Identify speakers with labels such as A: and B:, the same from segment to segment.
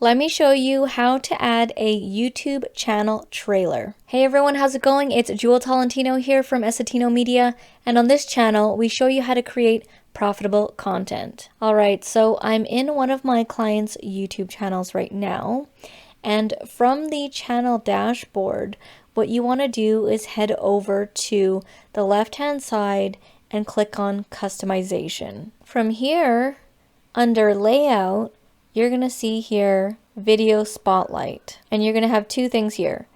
A: Let me show you how to add a YouTube channel trailer. Hey everyone, how's it going? It's Jewel Tolentino here from Essetinomedia, and on this channel we show you how to create profitable content. Alright, so I'm in one of my clients' YouTube channels right now, and from the channel dashboard, what you want to do is head over to the left-hand side and click on customization. From here, under layout, you're going to see here video spotlight, and you're going to have two things here: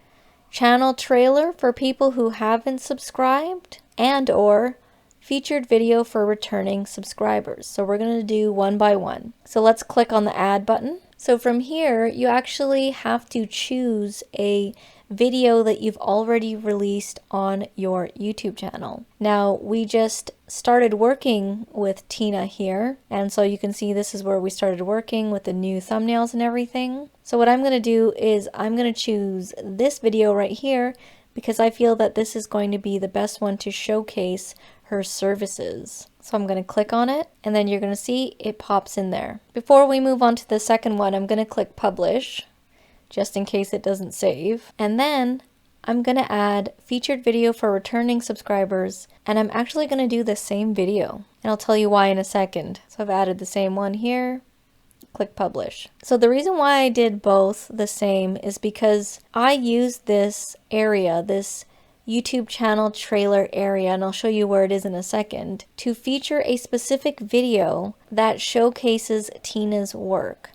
A: channel trailer for people who haven't subscribed, and or featured video for returning subscribers. So we're going to do one by one. So let's click on the add button. So from here, you actually have to choose a video that you've already released on your YouTube channel. Now, we just started working with Tina here, and so you can see this is where we started working with the new thumbnails and everything. So what I'm going to do is I'm going to choose this video right here because I feel that this is going to be the best one to showcase her services. So I'm going to click on it, and then you're going to see it pops in there. Before we move on to the second one, I'm going to click publish, just in case it doesn't save. And then I'm going to add featured video for returning subscribers, and I'm actually going to do the same video, and I'll tell you why in a second. So I've added the same one here. Click publish. So the reason why I did both the same is because I used this area, this YouTube channel trailer area, and I'll show you where it is in a second, to feature a specific video that showcases Tina's work.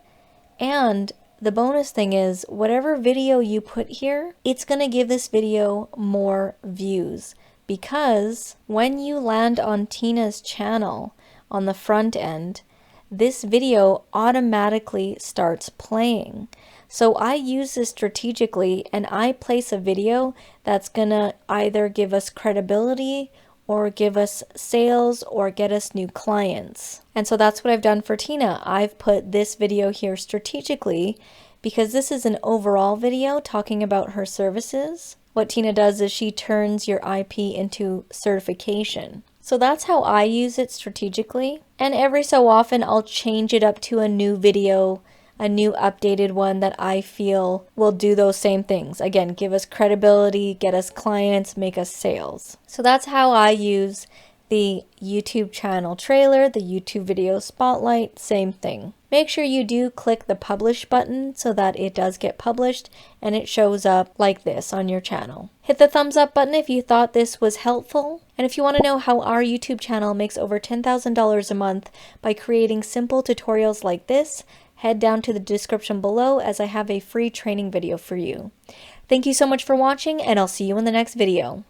A: And the bonus thing is, whatever video you put here, it's going to give this video more views, because when you land on Tina's channel on the front end, this video automatically starts playing. So I use this strategically, and I place a video that's gonna either give us credibility or give us sales or get us new clients. And so that's what I've done for Tina. I've put this video here strategically because this is an overall video talking about her services. What Tina does is she turns your IP into certification. So that's how I use it strategically. And every so often I'll change it up to a new video, a new updated one that I feel will do those same things. Again, give us credibility, get us clients, make us sales. So that's how I use the YouTube channel trailer, the YouTube video spotlight, same thing. Make sure you do click the publish button so that it does get published and it shows up like this on your channel. Hit the thumbs up button if you thought this was helpful. And if you want to know how our YouTube channel makes over $10,000 a month by creating simple tutorials like this, head down to the description below as I have a free training video for you. Thank you so much for watching, and I'll see you in the next video.